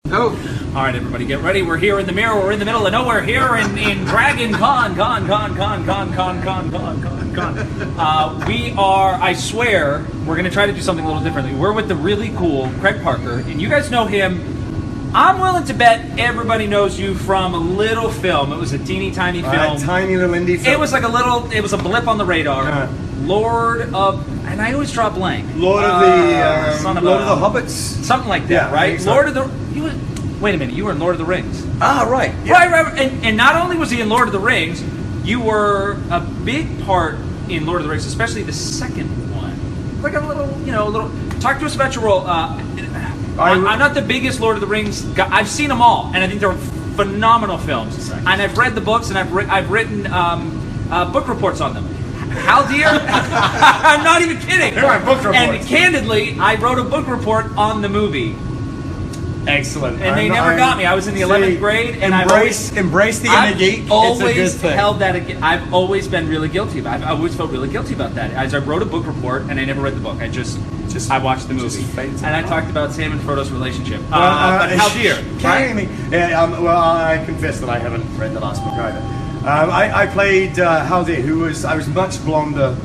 Oh. All right, everybody, get ready. We're here in the mirror. We're in the middle of nowhere here in Dragon Con. We are, I swear, we're going to try to do something a little differently. We're with the really cool Craig Parker, and you guys know him. I'm willing to bet everybody knows you from a little film. It was a teeny tiny film. Tiny little indie film. It was like it was a blip on the radar. Lord of, and I always draw blank. Lord of the Hobbits? Something like that, Yeah, right? so. Lord of the, wait a minute, you were in Lord of the Rings. Ah, right. Yeah. Right. And not only was he in Lord of the Rings, you were a big part in Lord of the Rings, especially the second one. Like a little, talk to us about your role. I'm not the biggest Lord of the Rings guy. I've seen them all, and I think they're phenomenal films. And I've read the books, and I've written book reports on them. How dear? I'm not even kidding. They're my book reports. And candidly, I wrote a book report on the movie. Excellent. And they never got me. I was in the 11th grade, and embrace the inner geek. I've always it's a good thing. held that. I've always been really guilty about. I've always felt really guilty about that. As I wrote a book report, and I never read the book. I watched the movie, and I talked about Sam and Frodo's relationship. But how dear? Right? Well, I confess that I haven't read the last book either. I played Haldir, I was much blonder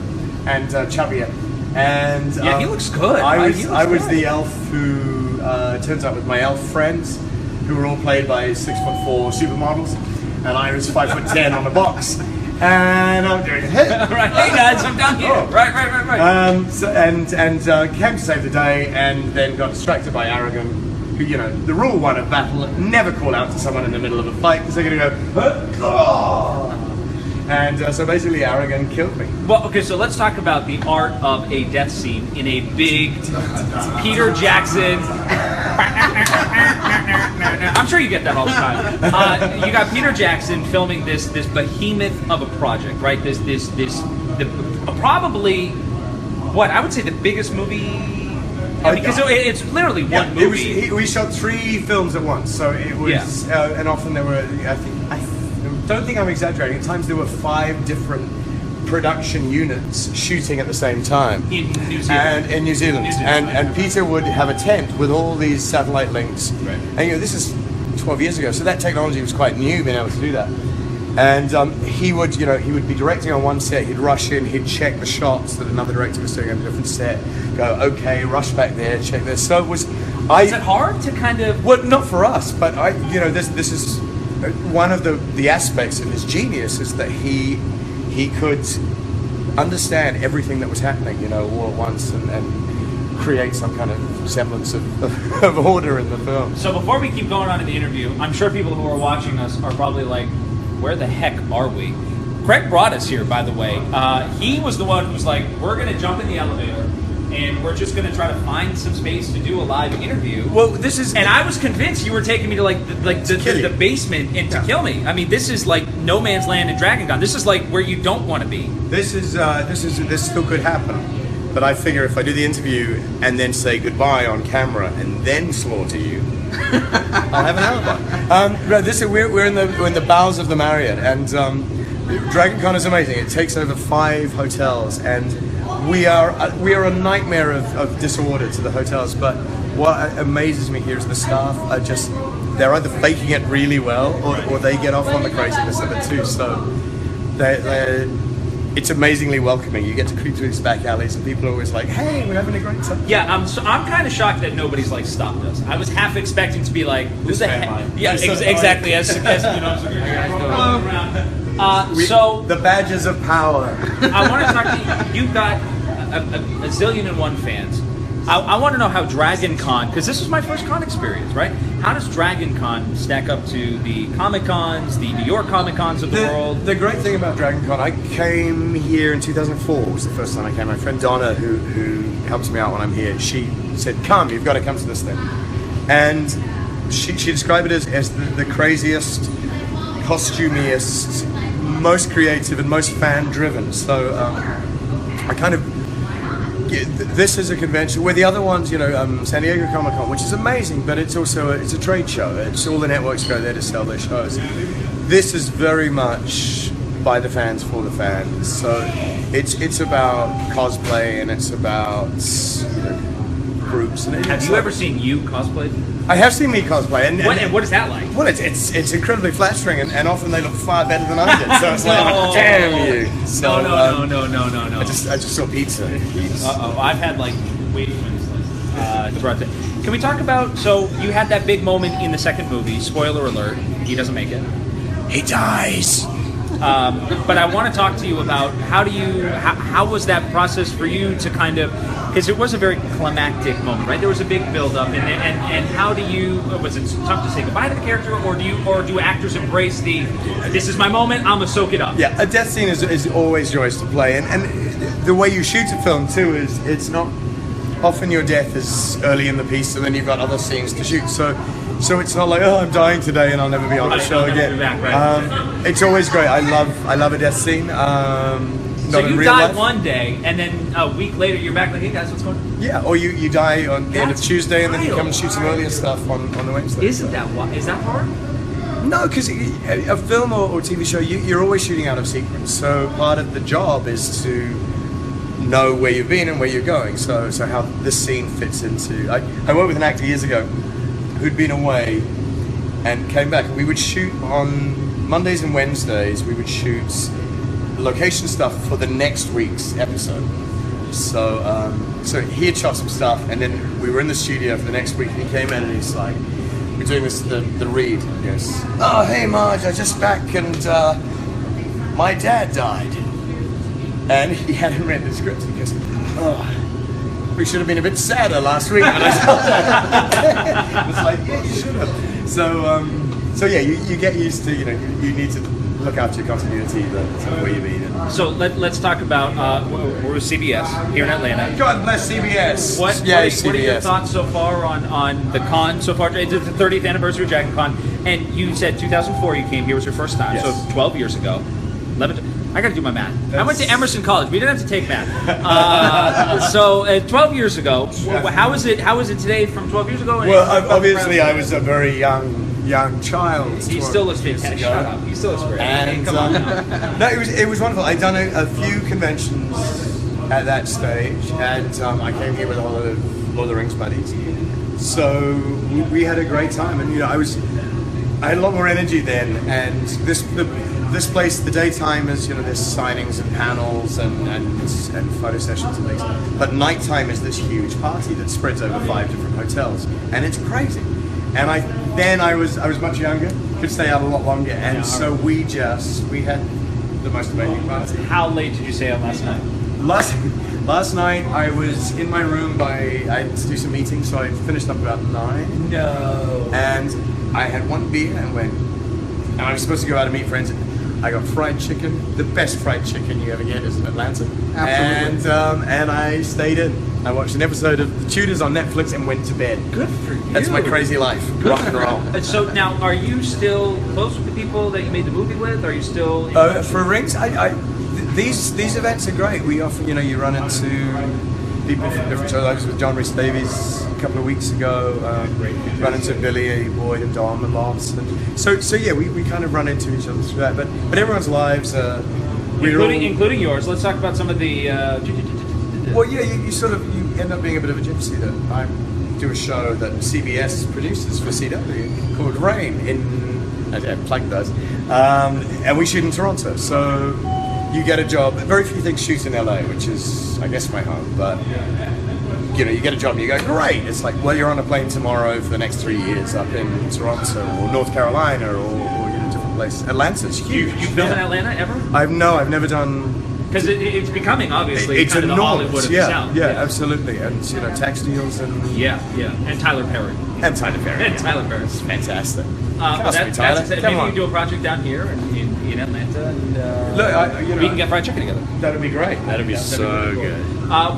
and chubbier, and yeah, he looks good. I was the elf who turns out with my elf friends, who were all played by 6'4" supermodels, and I was 5'10" on the box, and I'm doing a hit. Right, hey guys, I'm down here. Oh. Right. Came to save the day, and then got distracted by Aragon, who, the rule one of battle: never call out to someone in the middle of a fight because they're going to go. And so basically, Aragon killed me. Well, okay, so let's talk about the art of a death scene in a big Peter Jackson. I'm sure you get that all the time. You got Peter Jackson filming this behemoth of a project, right? Probably what I would say the biggest movie. Because it's literally one movie. We shot 3 films at once, so it was, and often there were. I don't think I'm exaggerating. At times there were 5 different production units shooting at the same time in New Zealand. And and Peter would have a tent with all these satellite links. Right. And this is 12 years ago, so that technology was quite new, being able to do that. And he would be directing on one set. He'd rush in, he'd check the shots that another director was doing on a different set. Go, okay, rush back there, check this. So it was. Is it hard to kind of? Well, not for us, but this is. One of the aspects of his genius is that he could understand everything that was happening, all at once, and create some kind of semblance of order in the film. So before we keep going on in the interview, I'm sure people who are watching us are probably like, where the heck are we? Craig brought us here, by the way. He was the one who was like, we're going to jump in the elevator, and we're just going to try to find some space to do a live interview. Well, and I was convinced you were taking me to the basement and to kill me. I mean, this is like no man's land in Dragon Con. This is like where you don't want to be. This still could happen, but I figure if I do the interview and then say goodbye on camera and then slaughter you, I'll have an alibi. We're in the bowels of the Marriott, and Dragon Con is amazing. It takes over 5 hotels, and we are a nightmare of disorder to the hotels, but what amazes me here is the staff are they're either faking it really well or they get off on the craziness of it too. So it's amazingly welcoming. You get to creep through these back alleys and people are always like, hey, we're having a great time. Yeah, I'm kind of shocked that nobody's stopped us. I was half expecting to be like, who's the heck? Yeah, exactly. As so the badges of power. I want to talk to you. You've got a zillion and one fans. I want to know how Dragon Con, because this was my first con experience, right? How does Dragon Con stack up to the Comic Cons, the New York Comic Cons of the world? The great thing about Dragon Con, I came here in 2004, was the first time I came. My friend Donna, who helps me out when I'm here, she said, you've got to come to this thing. And she described it as the craziest, costumiest, most creative and most fan-driven. So I kind of. This is a convention where the other ones, San Diego Comic Con, which is amazing, but it's also a trade show. It's all the networks go there to sell their shows. This is very much by the fans for the fans. So it's about cosplay and it's about groups. And Have you ever seen you cosplay? I have seen me cosplay, and what is that like? well, it's incredibly flattering, and often they look far better than I did. So it's like, No. damn you. So, No. I just saw pizza. I've had like way too many slices. Can we talk about? So you had that big moment in the second movie. Spoiler alert: he doesn't make it. He dies. But I want to talk to you about how was that process for you to kind of, because it was a very climactic moment, right? There was a big build up, and how do you, was it tough to say goodbye to the character, or do actors embrace this is my moment, I'm gonna soak it up? Yeah, a death scene is always joyous to play, and the way you shoot a film too is it's not often your death is early in the piece, and then you've got other scenes to shoot. So it's not like, oh, I'm dying today and I'll never be on the show again. It's always great. I love a death scene. So you die one day, and then a week later you're back like, hey guys, what's going on? Yeah, or you die on the end of Tuesday, and then you wild. come and shoot some earlier stuff on the Wednesday. Is that hard? No, because a film or TV show, you're always shooting out of sequence. So part of the job is to know where you've been and where you're going. So how this scene fits into. I worked with an actor years ago who'd been away and came back. We would shoot on Mondays and Wednesdays. We would shoot location stuff for the next week's episode. So he had shot some stuff, and then we were in the studio for the next week, and he came in and he's like, we're doing this the read. He goes, oh hey Marge, I just back, and my dad died. And he hadn't read the script. He goes, oh, we should have been a bit sadder last week when I saw that. It's like, yeah, you should have. So yeah, you get used to, you need to look after your continuity, where you mean. So let's talk about we're with CBS here in Atlanta. God bless CBS. What are your thoughts so far on the con so far? It's the 30th anniversary of Dragon Con, and you said 2004 you came here was your first time, yes. So 12 years ago. I got to do my math. I went to Emerson College. We didn't have to take math. 12 years ago. How is it today from 12 years ago? Well, obviously I was a very young child. He still looks fantastic. Shut up. He still looks great. And come on now. No, it was wonderful. I'd done a few conventions at that stage, and I came here with a whole lot of Lord of the Rings buddies. So we had a great time, and I had a lot more energy then, and this place, the daytime is, there's signings and panels and photo sessions and things. But nighttime is this huge party that spreads over 5 different hotels, and it's crazy. And I was much younger, could stay out a lot longer, and so we had the most amazing party. How late did you stay out last night? Last night I was in my room I had to do some meetings, so I finished up about 9. No. And I had one beer and I was supposed to go out and meet friends. I got fried chicken, the best fried chicken you ever get is in Atlanta. Absolutely. And I stayed in. I watched an episode of The Tudors on Netflix and went to bed. Good for you. That's my crazy life. Rock and roll. So now, are you still close with the people that you made the movie with? Are you still? For Rings, these events are great. We often, you run into people from different shows. I was with John Rhys Davies a couple of weeks ago. Run into Billy Boyd and Dom and lots. And so yeah, we kind of run into each other through that. But everyone's lives, including yours. Let's talk about some of the. Well, yeah, you end up being a bit of a gypsy. That I do a show that CBS produces for CW called Rain plug those, and we shoot in Toronto. So you get a job. Very few things shoot in LA, which is, I guess, my home. But you get a job and you go, great. It's like, well, you're on a plane tomorrow for the next 3 years up in Toronto or North Carolina or different places. Atlanta's huge. You filmed in Atlanta ever? I've never done. Because it's becoming, obviously, it's kind of the enormous. Hollywood of the South. Yeah, absolutely. And, tax deals and... Yeah. And Tyler Perry. And Tyler Perry. It's fantastic. That's maybe we can do a project down here in Atlanta, and look, we can get fried chicken together. That'd be great. That'd be so good.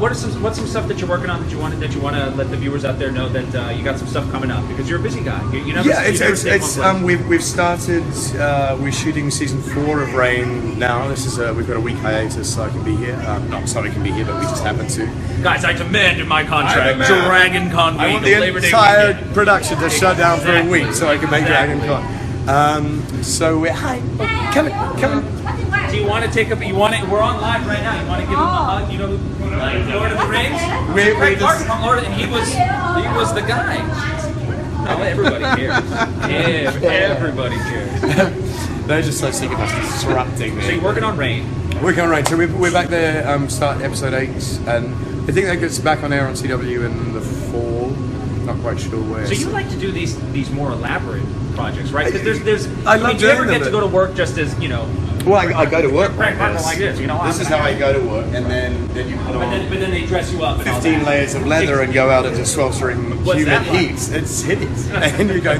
What's some stuff that you're working on that you want to let the viewers out there know that you got some stuff coming up, because you're a busy guy. We've started. We're shooting season 4 of Rain now. We've got a week hiatus, so I can be here. Not so I can be here, but we just happen to. Guys, I demand in my contract Dragon Con week. I want the entire production to shut down for a week so I can make Dragon Con. So we're come in. Do you want to take a? You want to? We're on live right now. You want to give him a hug? You know, like Lord of the Rings. Craig Martin from Lord, and he was the guy. No, everybody cares. Yeah, everybody cares. They're just so sick of us disrupting. So you're working on Rain. Working on Rain. So we're back there. Start episode 8, and I think that gets back on air on CW in the fall. Not quite sure where. So you like to do these more elaborate projects, right? Because there's. I love do you ever doing get to go to work just as you know? Well, I go to work Craig Martin like this. You know, this is how I go to work, and then you put on. But then they dress you up. And 15 all that. layers of leather and go out into sweltering What's humid that like? heat. It's hideous. And you go.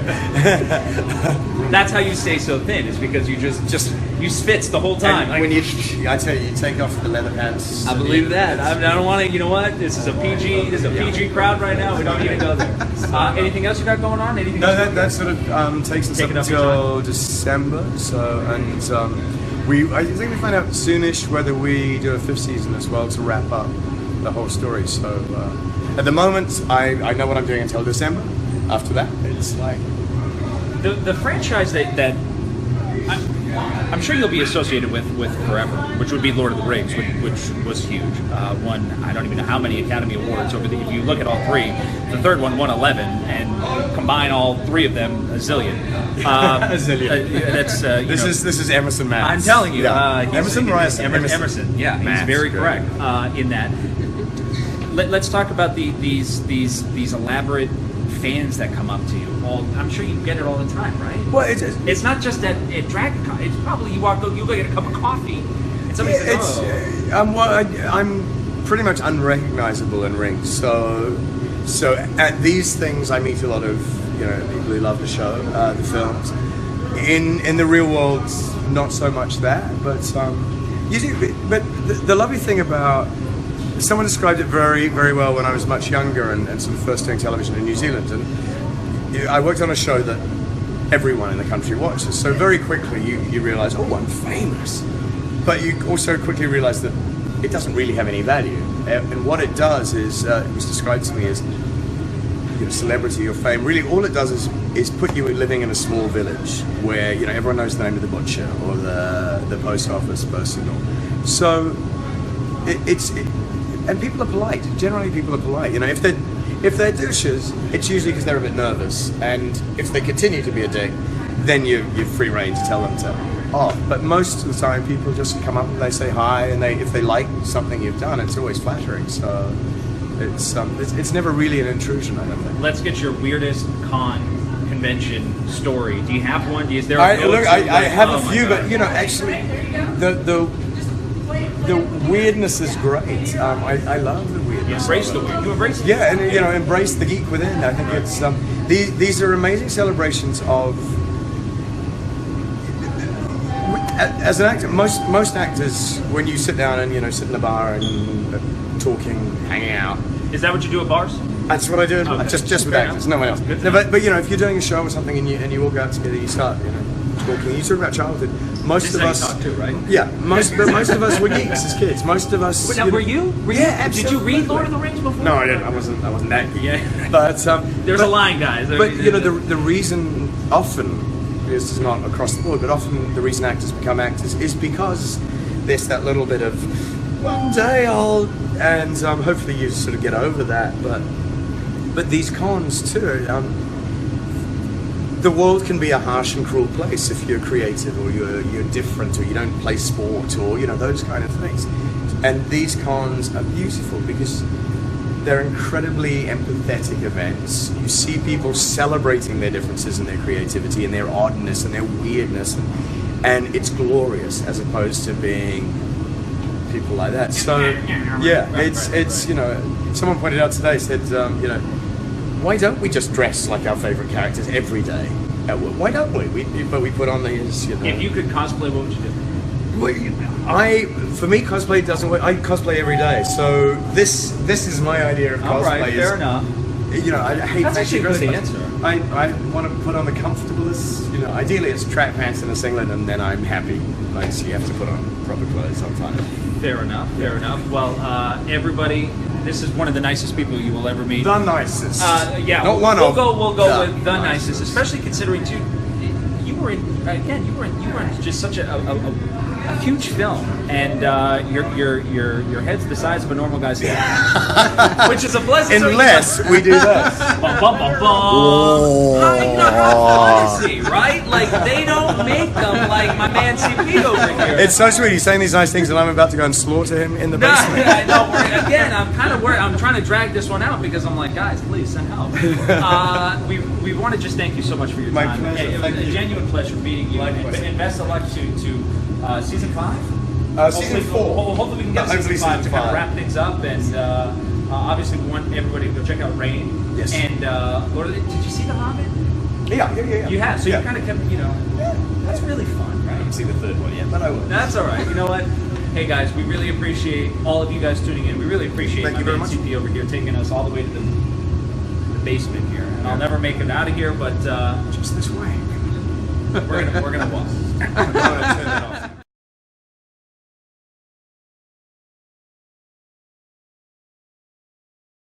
That's how you stay so thin. Is because you just you spits the whole time. When I tell you take off the leather pants. I believe that. I don't want to. You know what? This is a PG. This is a PG crowd right now. We don't need to go there. Anything else you got going on? Anything? No, that sort of takes us up until December. So I think we find out soonish whether we do a 5th season as well to wrap up the whole story. So at the moment, I know what I'm doing until December. After that, it's like the franchise that I'm sure you'll be associated with forever, which would be Lord of the Rings, which was huge. Won I don't even know how many Academy Awards over if you look at all 3, the third one won 11, and combine all 3 of them, a zillion. a zillion. That's this is Emerson Mass. I'm telling you, Emerson. Yeah, he's very correct in that. Let's talk about these elaborate fans that come up to you. I'm sure you get it all the time, right? Well, it's not just at Dragon Con. It's probably you go get a cup of coffee, and somebody says, "Oh." I'm pretty much unrecognizable in rings. So at these things, I meet a lot of people who love the show, the films. In the real world, not so much that, but you do. But the lovely thing about someone described it very, very well when I was much younger and sort of first doing television in New Zealand. And I worked on a show that everyone in the country watches. So very quickly you realize, oh, I'm famous. But you also quickly realize that it doesn't really have any value. And what it does is, it was described to me as celebrity or fame. Really, all it does is put you living in a small village where everyone knows the name of the butcher or the post office person. So and people are polite. Generally, people are polite. If they're douches, it's usually because they're a bit nervous. And if they continue to be a dick, then you've free reign to tell them to off. But most of the time, people just come up and they say hi, and if they like something you've done, it's always flattering. So it's never really an intrusion, I don't think. Let's get your weirdest convention story. Do you have one? Is there? I have a few, but actually, the weirdness is great. I love the weirdness. You embrace the weird. You embrace it. Yeah, and embrace the geek within. I think it's these are amazing celebrations of. As an actor, most actors, when you sit down and sit in a bar and talking, hanging out. Is that what you do at bars? That's what I do. Okay. Just with actors, no one else. No, but if you're doing a show or something and you walk out together, you start talking. You talk about childhood. Most of us talk too, right? Yeah, most of us were geeks as kids. Most of us. But now, were you? Yeah, absolutely. Did you read Lord of the Rings before? No, I didn't. I wasn't that geek. Yeah. But there's a line, guys. But the reason often. This is not across the board, but often the reason actors become actors is because there's that little bit of one day and hopefully you sort of get over that. But these cons too, the world can be a harsh and cruel place if you're creative or you're different or you don't play sport or those kind of things. And these cons are beautiful because they're incredibly empathetic events. You see people celebrating their differences and their creativity and their oddness and their weirdness, and it's glorious as opposed to being people like that. So yeah, it's someone pointed out today, said why don't we just dress like our favorite characters every day? Why don't we? But we put on these. If you could cosplay, what would you do? For me, cosplay doesn't work. I cosplay every day, so this is my idea of cosplay. All right, fair enough. I hate That's actually a good dressing. answer. I want to put on the comfortablest. Ideally it's track pants and a singlet, and then I'm happy. So you have to put on proper clothes sometimes. Fair enough. Well, everybody, this is one of the nicest people you will ever meet. The nicest. Yeah. Not one we'll of. We'll go with the nicest, especially considering too. You were in just such a a huge film, and your head's the size of a normal guy's head, which is a blessing. Unless we do this. Bum, bum, bum, bum. High fantasy, right? Like they don't make them like my man CP over here. It's so sweet. He's saying these nice things, and I'm about to go and slaughter him in the basement. I know. Again, I'm kind of worried. I'm trying to drag this one out because I'm like, guys, please send help. We want to just thank you so much for your time. My pleasure. It was a genuine pleasure meeting you, and best of luck to season 5. Season 4. Hopefully we can get season 5 to kind of wrap things up, and obviously we want everybody to go check out Rain. Yes. And Lord of the, did you see The Hobbit? Yeah. You have, so you kind of kept, that's really fun, right? I haven't seen the third one yet, but I will. That's all right. You know what? Hey guys, we really appreciate all of you guys tuning in. We really appreciate Thank you very much. CP over here taking us all the way to the basement here. And I'll never make it out of here, but Just this way. we're gonna walk. I'm gonna turn it off.